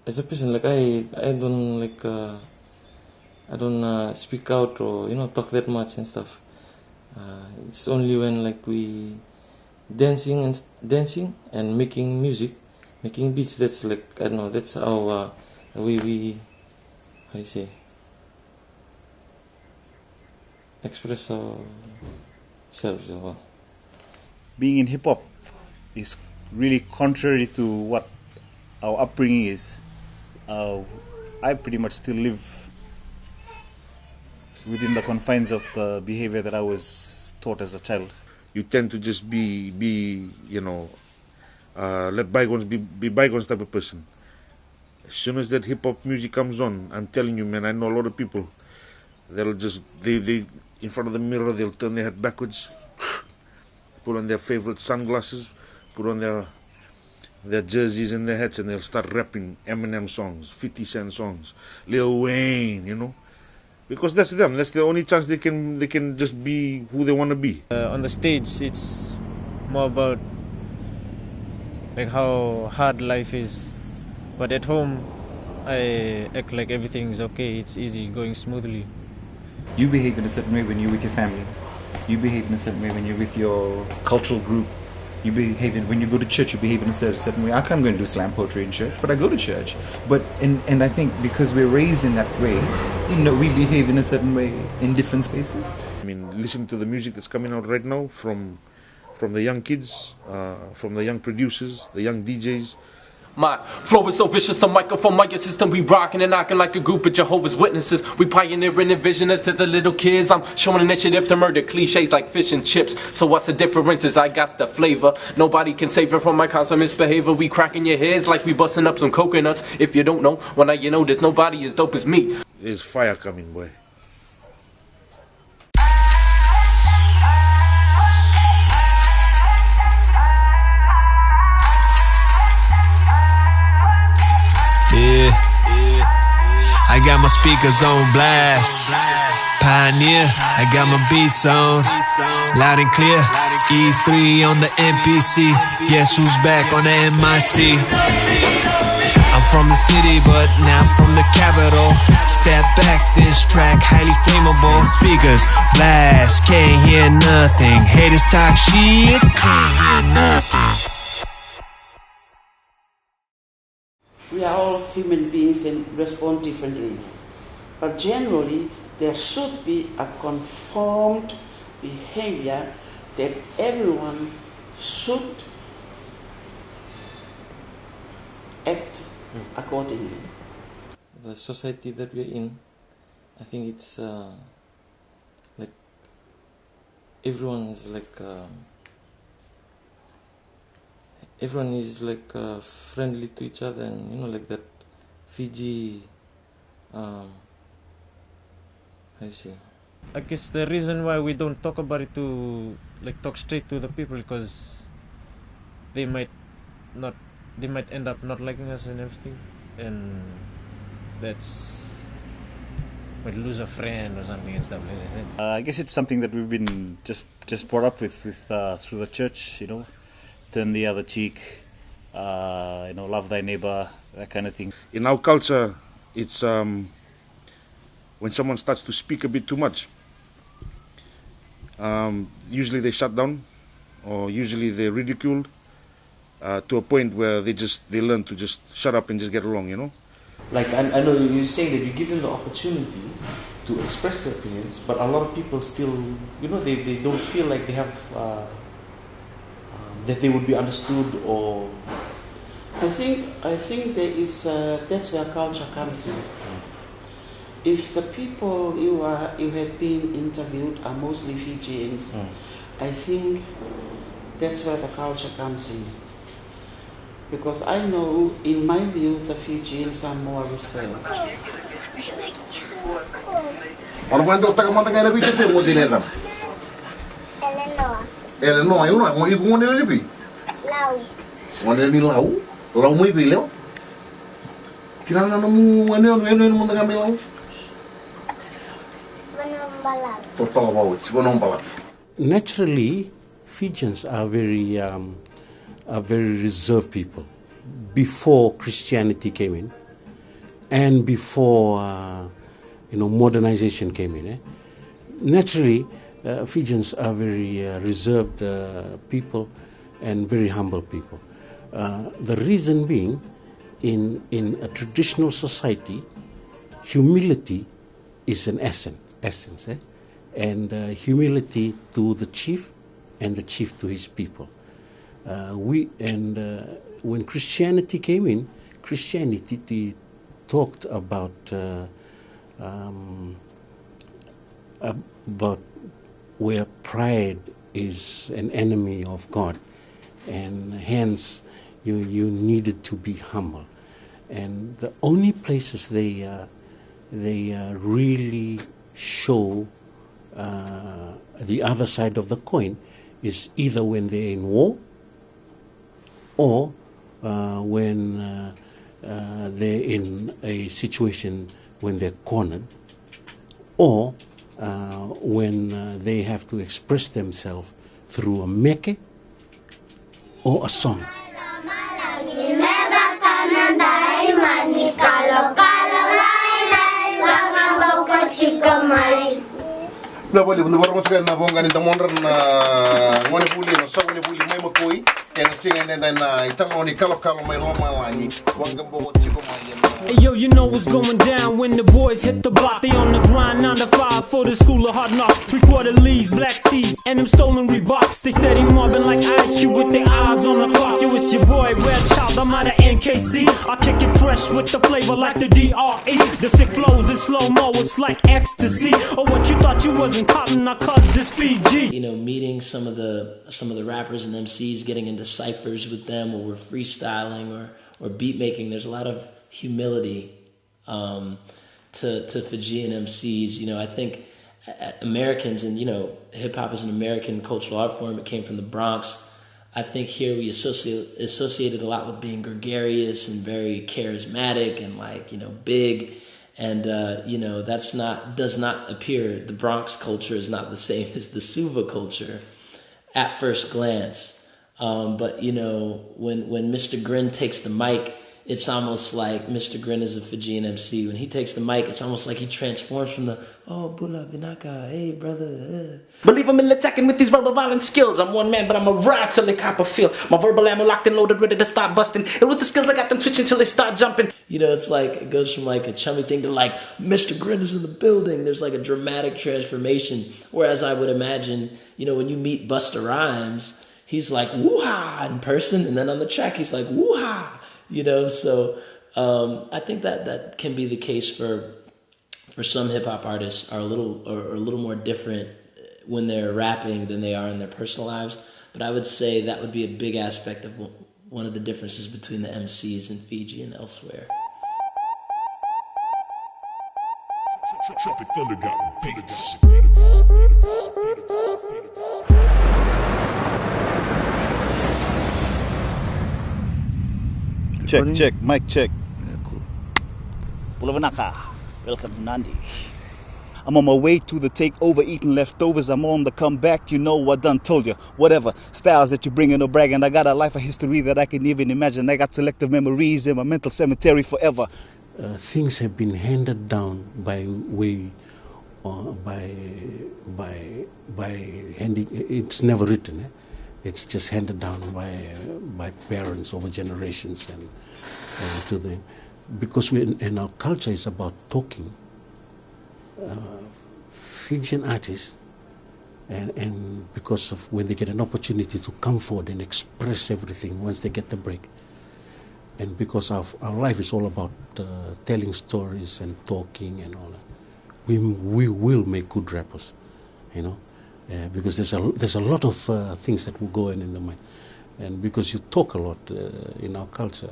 as a person, like I don't like I don't speak out or talk that much and stuff. It's only when like we dancing and making music, making beats. That's like I don't know. That's how we how you say express ourselves. Well. Being in hip hop is really contrary to what our upbringing is. I pretty much still live within the confines of the behavior that I was taught as a child. You tend to just be let bygones be bygones type of person. As soon as that hip hop music comes on, I'm telling you, man, I know a lot of people. They'll just they in front of the mirror, they'll turn their head backwards, put on their favorite sunglasses, put on their jerseys and their hats, and they'll start rapping Eminem songs, 50 Cent songs, Lil Wayne, because that's them. That's the only chance they can just be who they want to be. On the stage, it's more about like how hard life is, but at home, I act like everything's okay. It's easy, going smoothly. You behave in a certain way when you're with your family. You behave in a certain way when you're with your cultural group. You behave when you go to church, you behave in a certain way. I can't go and do slam poetry in church, but I go to church. But and I think because we're raised in that way, we behave in a certain way in different spaces. I mean, listen to the music that's coming out right now from the young kids, from the young producers, the young DJs. My flow is so vicious, the microphone, my system, we rocking and knocking like a group of Jehovah's Witnesses. We pioneering and visioners to the little kids. I'm showing initiative to murder cliches like fish and chips. So what's the difference is I got the flavor. Nobody can save it from my constant misbehavior. We cracking your heads like we busting up some coconuts. If you don't know, well now you know there's nobody as dope as me. There's fire coming, boy. Yeah, I got my speakers on blast. Pioneer, I got my beats on loud and clear. E3 on the NPC. Guess who's back on the MIC? I'm from the city, but now from the capital. Step back, this track highly flammable. Speakers blast, can't hear nothing. Haters talk shit, can't hear nothing. We are all human beings and respond differently. But generally, there should be a conformed behavior that everyone should act accordingly. The society that we're in, I think it's like everyone is like friendly to each other, and like that Fiji how you say, I guess the reason why we don't talk about it to talk straight to the people, because they might end up not liking us and everything, and that's might lose a friend or something and stuff like that. I guess it's something that we've been just brought up with through the church, turn the other cheek, love thy neighbor, that kind of thing. In our culture, it's when someone starts to speak a bit too much, usually they shut down, or usually they're ridiculed to a point where they learn to just shut up and just get along, Like, I know you're saying that you give them the opportunity to express their opinions, but a lot of people still, they don't feel like they have, that they would be understood, or... I think there is, that's where culture comes in. If the people you had been interviewed are mostly Fijians, I think that's where the culture comes in. Because I know, in my view, the Fijians are more reserved. Naturally, Fijians are very reserved people. Before Christianity came in, and before modernization came in. Naturally, Fijians are very reserved people and very humble people. The reason being, in a traditional society, humility is an essence, and humility to the chief and the chief to his people. When Christianity came in, Christianity talked about where pride is an enemy of God, and hence you needed to be humble. And the only places they really show the other side of the coin is either when they're in war, or when they're in a situation when they're cornered, or when they have to express themselves through a meke or a song. Hey yo, you know what's going down when the boys hit the block. They on the grind, 9 to 5 for the school of hard knocks. 3/4 leaves, black tees, and them stolen Reeboks. They steady mobbing like Ice Cube with their eyes on the clock. Yo, it's your boy, Red Child, I'm out of NKC. I kick it fresh with the flavor like the DRE. The sick flows in slow-mo, it's like ecstasy. Or what you thought you wasn't cotton, I cause this Fiji. You know, meeting some of the rappers and MCs, getting into ciphers with them, or we're freestyling or beat making. There's a lot of humility to Fijian MCs. You know, I think Americans, and hip hop is an American cultural art form. It came from the Bronx. I think here we associated a lot with being gregarious and very charismatic and big, and does not appear. The Bronx culture is not the same as the Suva culture at first glance. But when Mr. Grin takes the mic, it's almost like Mr. Grin is a Fijian MC. When he takes the mic, it's almost like he transforms from the, oh, Bula, Vinaka, hey, brother. Believe I'm in attacking with these verbal violence skills. I'm one man, but I'm a ride till they cop a feel. My verbal ammo locked and loaded, ready to start busting. And with the skills, I got them twitching till they start jumping. It's like, it goes from like a chummy thing to like, Mr. Grin is in the building. There's like a dramatic transformation. Whereas I would imagine, when you meet Busta Rhymes, he's like, woo-ha in person. And then on the track, he's like, woo-ha. So I think that can be the case for some hip hop artists are a little more different when they're rapping than they are in their personal lives. But I would say that would be a big aspect of one of the differences between the MCs in Fiji and elsewhere. Tropic Thunda got beats. Check, mic check. Yeah, cool. Pulavanaka, welcome to Nandi. I'm on my way to the takeover, eating leftovers. I'm on the comeback, I done told you. Whatever styles that you bring in, no bragging. I got a life, a history that I can even imagine. I got selective memories in my mental cemetery forever. Things have been handed down by handing. It's never written. It's just handed down by parents over generations and to them, because and our culture is about talking. Fijian artists, and because of when they get an opportunity to come forward and express everything once they get the break, and because our life is all about telling stories and talking and all that, we will make good rappers, because there's a lot of things that will go in the mind, and because you talk a lot in our culture,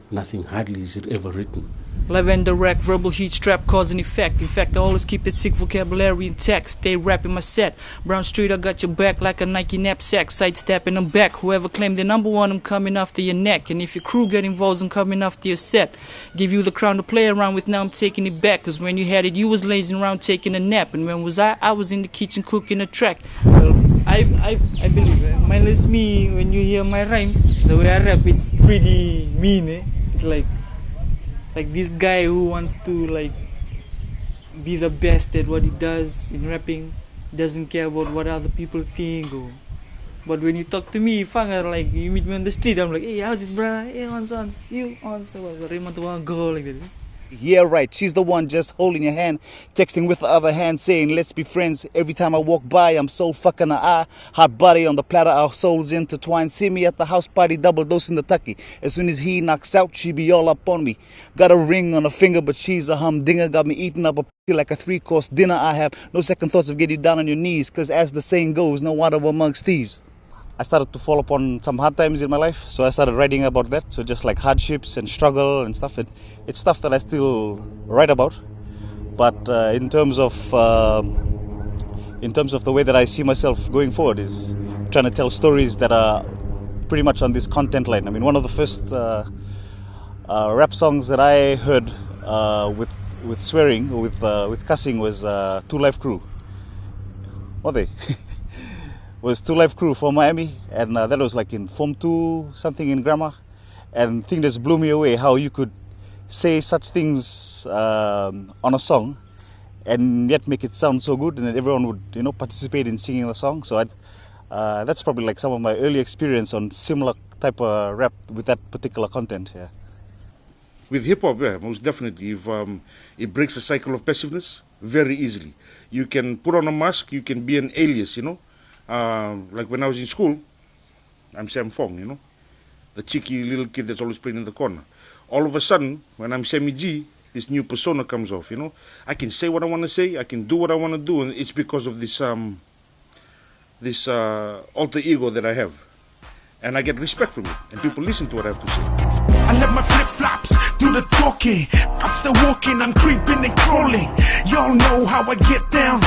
nothing hardly is it ever written. Live and direct, verbal heat strap cause an effect. In fact, I always keep that sick vocabulary intact. Stay rapping my set. Brown Street, I got your back like a Nike knapsack. Sidestepping them back. Whoever claimed the number one, I'm coming after your neck. And if your crew get involved, I'm coming after your set. Give you the crown to play around with, now I'm taking it back. Cause when you had it, you was lazing around taking a nap. And when was I? I was in the kitchen cooking a track. Well, I believe it. Minus me, when you hear my rhymes, the way I rap, it's pretty mean, It's like, like this guy who wants to like be the best at what he does in rapping, doesn't care about what other people think. But when you talk to me, like you meet me on the street, I'm like, hey, how's it, brother? Hey, on you on stuff, go like that. Yeah, right. She's the one just holding your hand, texting with the other hand, saying, let's be friends. Every time I walk by, I'm so fucking hot body on the platter, our souls intertwined. See me at the house party, double dosing the tucky. As soon as he knocks out, she be all up on me. Got a ring on her finger, but she's a humdinger. Got me eating up a like a 3-course dinner. I have no second thoughts of getting down on your knees, cause as the saying goes, no one amongst thieves. I started to fall upon some hard times in my life, so I started writing about that. So just like hardships and struggle and stuff, it's stuff that I still write about. But in terms of the way that I see myself going forward is trying to tell stories that are pretty much on this content line. I mean, one of the first rap songs that I heard with swearing or with cussing was Two Life Crew. What they? Was Two Life Crew from Miami, and that was like in Form 2, something in grammar. And the thing that blew me away, how you could say such things on a song and yet make it sound so good, and that everyone would, participate in singing the song. So that's probably like some of my early experience on similar type of rap with that particular content. Yeah. With hip hop, yeah, most definitely. It breaks the cycle of passiveness very easily. You can put on a mask, you can be an alias, like when I was in school, I'm Sam Fong, the cheeky little kid that's always playing in the corner. All of a sudden, when I'm Sammy G, this new persona comes off, I can say what I want to say, I can do what I want to do, and it's because of this alter ego that I have. And I get respect from it, and people listen to what I have to say. I let my flip-flops do the talking. After walking, I'm creeping and crawling. Y'all know how I get down.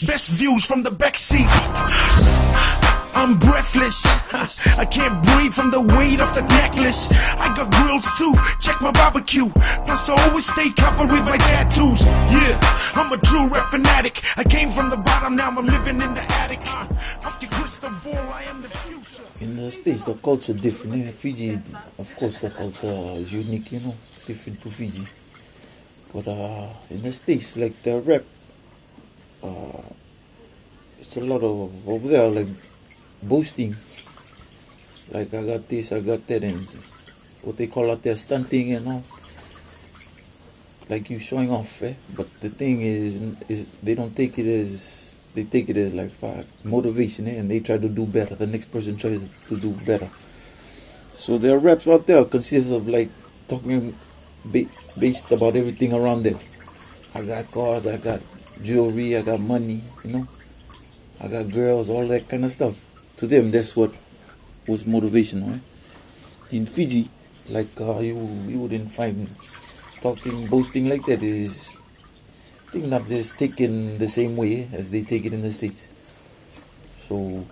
Best views from the backseat. I'm breathless. I can't breathe from the weight of the necklace. I got grills too. Check my barbecue. Plus I always stay covered with my tattoos. Yeah, I'm a true rap fanatic. I came from the bottom, now I'm living in the attic. Off your crystal ball, I am the future. In the States, the culture different. In Fiji, of course, the culture is unique, different to Fiji. But in the States, like the rap, it's a lot of over there, like boasting. Like I got this, I got that, and what they call out there stunting and all. Like you showing off, But the thing is they don't take it as. They take it as like motivation, and they try to do better. The next person tries to do better. So their raps out there consists of like talking based about everything around them. I got cars, I got jewelry, I got money, I got girls, all that kind of stuff. To them, that's what was motivation, right? In Fiji, like you wouldn't find boasting like that is. I think not just taken the same way as they take it in the States. So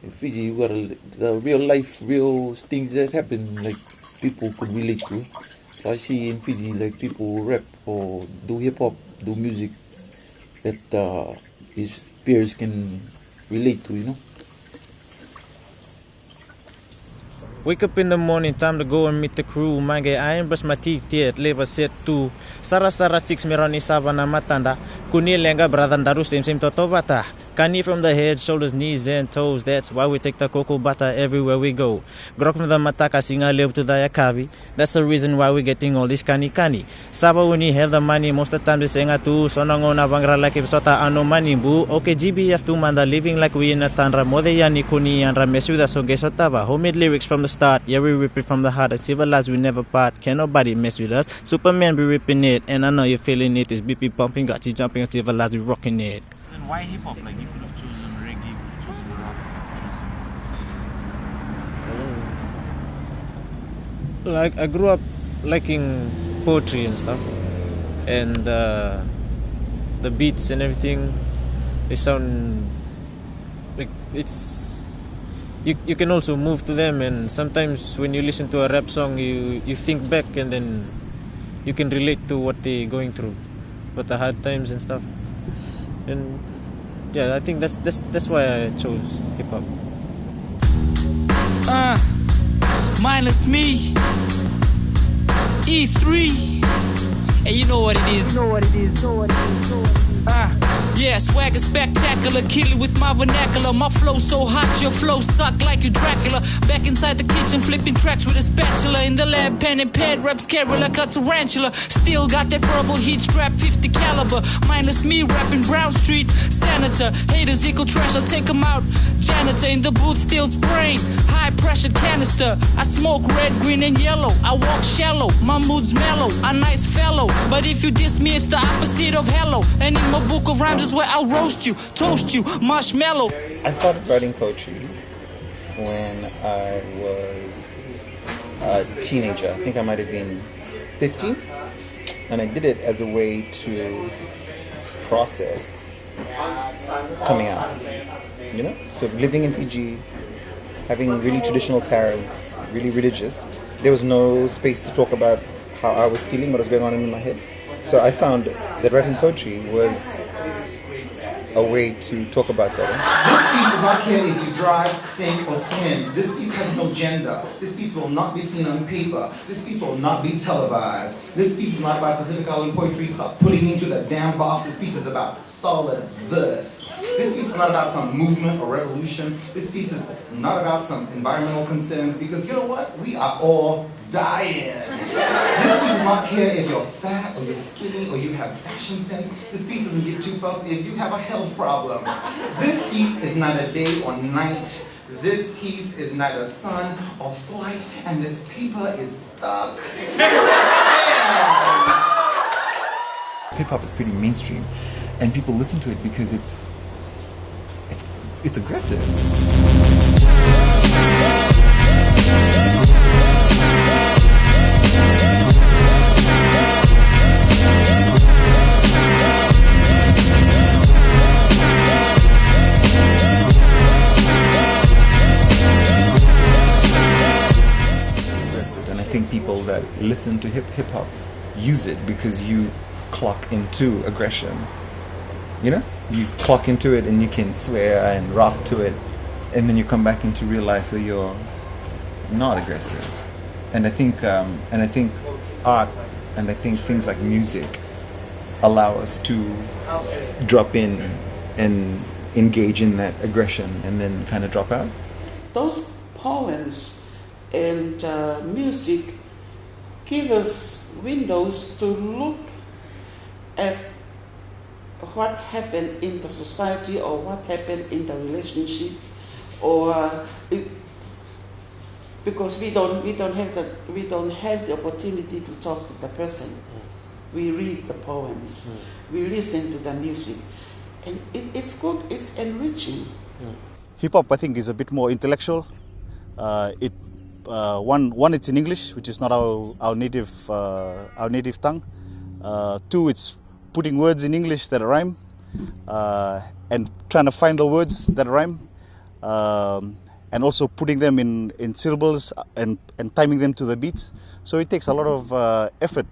in Fiji, you got the real life, real things that happen, like people could relate to. So I see in Fiji, like people rap or do hip hop, do music that his peers can relate to, Wake up in the morning, time to go and meet the crew. Mange, I ain't brush my teeth yet, lever set too. Sara chicks mirani savana matanda. Kuni lenga brother daru same totovata. Kani from the head, shoulders, knees and toes. That's why we take the cocoa butter everywhere we go. Grok from the mataka singa live to the yakavi. That's the reason why we're getting all this kani. Saba when you have the money, most of the time they sing a two. Sonangona bangra like sota ano money boo. Okay, GBF two manda living like we in a tandra. Mode yani kuni and rames with us so gesotava. Homemade lyrics from the start. Yeah, we rip it from the heart. Civilized we never part. Can nobody mess with us. Superman be ripping it. And I know you're feeling it. It's BP pumping, got you jumping. Civilized we rocking it. Then why hip hop? Like you could have chosen reggae, you could have chosen rock, Like I grew up liking poetry and stuff, and the beats and everything, they sound like it's you can also move to them, and sometimes when you listen to a rap song you think back and then you can relate to what they're going through, what the hard times and stuff. And yeah, I think that's why I chose hip hop. Minus me. E3. And you know what it is. Yeah, swagger spectacular, kill it with my vernacular. My flow so hot, your flow suck like you Dracula. Back inside the kitchen, flipping tracks with a spatula. In the lab, pen and pad, raps Kerala, cut tarantula. Still got that verbal heat strap, 50 caliber. Minus me, rapping Brown Street, senator. Haters equal trash, I'll take them out. Janitor in the booth, still spraying. High pressure canister. I smoke red, green, and yellow. I walk shallow, my mood's mellow. A nice fellow, but if you diss me, it's the opposite of hello. And in my book of rhymes is where I'll roast you, toast you, marshmallow. I started writing poetry when I was a teenager. I think I might have been 15. And I did it as a way to process coming out. You know? So living in Fiji, having really traditional parents, really religious, there was no space to talk about how I was feeling, what was going on in my head. So I found that writing poetry was a way to talk about that. This piece does not care if you drive, sink, or swim. This piece has no gender. This piece will not be seen on paper. This piece will not be televised. This piece is not about Pacific Island poetry. Stop putting into the damn box. This piece is about solid verse. This piece is not about some movement or revolution. This piece is not about some environmental concerns, because you know what? We are all dying. This piece does not care if you're fat or you're skinny or you have fashion sense. This piece doesn't get too far if you have a health problem. This piece is neither day or night. This piece is neither sun or flight, and this paper is stuck. Hip hop is pretty mainstream, and people listen to it because it's aggressive. And I think people that listen to hip hop use it because you clock into aggression. You know, you clock into it and you can swear and rock to it, and then you come back into real life where you're not aggressive. And I think art and I think things like music allow us to drop in and engage in that aggression and then kind of drop out. Those poems and music give us windows to look at what happened in the society or what happened in the relationship, or because we don't have the opportunity to talk to the person. We read the poems, we listen to the music, and it's good. It's enriching. Hip hop, I think, is a bit more intellectual. One, it's in English, which is not our native tongue. Two, it's putting words in English that rhyme, and trying to find the words that rhyme, and also putting them in syllables and timing them to the beats. So it takes a lot of effort.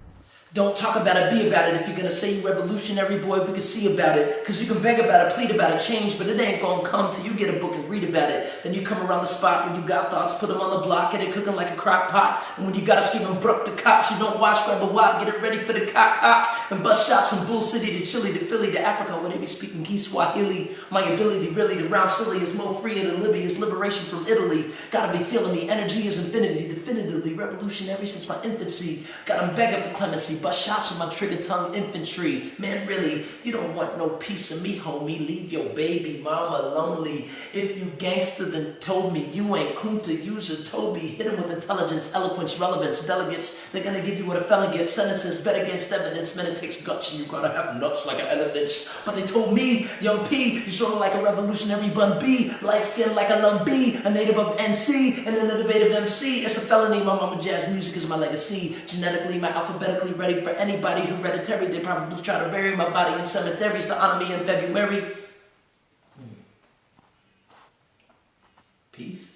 Don't talk about it, be about it. If you're gonna say you're revolutionary, boy, we can see about it. Cause you can beg about it, plead about it, change, but it ain't gonna come till you get a book and read about it. Then you come around the spot when you got thoughts, put them on the block, get it cooking like a crock pot. And when you gotta scream and brook the cops, you don't watch, grab the wop, get it ready for the cock. And bust shots from Bull City to Chile to Philly to Africa, where they be speaking Kiswahili. My ability really to rhyme silly is more freer than Libya's liberation from Italy. Gotta be feeling me, energy is infinity, definitively revolutionary since my infancy. Gotta beg up for clemency. Bust shots with my trigger tongue infantry. Man, really, you don't want no piece of me, homie. Leave your baby mama lonely. If you gangster, then told me you ain't Kunta user Toby. Hit him with intelligence, eloquence, relevance. Delegates, they're gonna give you what a felon gets. Sentences bet against evidence. Man, it takes guts and you gotta have nuts like an elephant. But they told me, young P, you sort of like a revolutionary bun B. Light skin like a lump B, a native of NC, and an innovative MC. It's a felony. My mama jazz music is my legacy. Genetically, my alphabetically ready for anybody hereditary. They probably try to bury my body in cemeteries to honor me in February. Peace.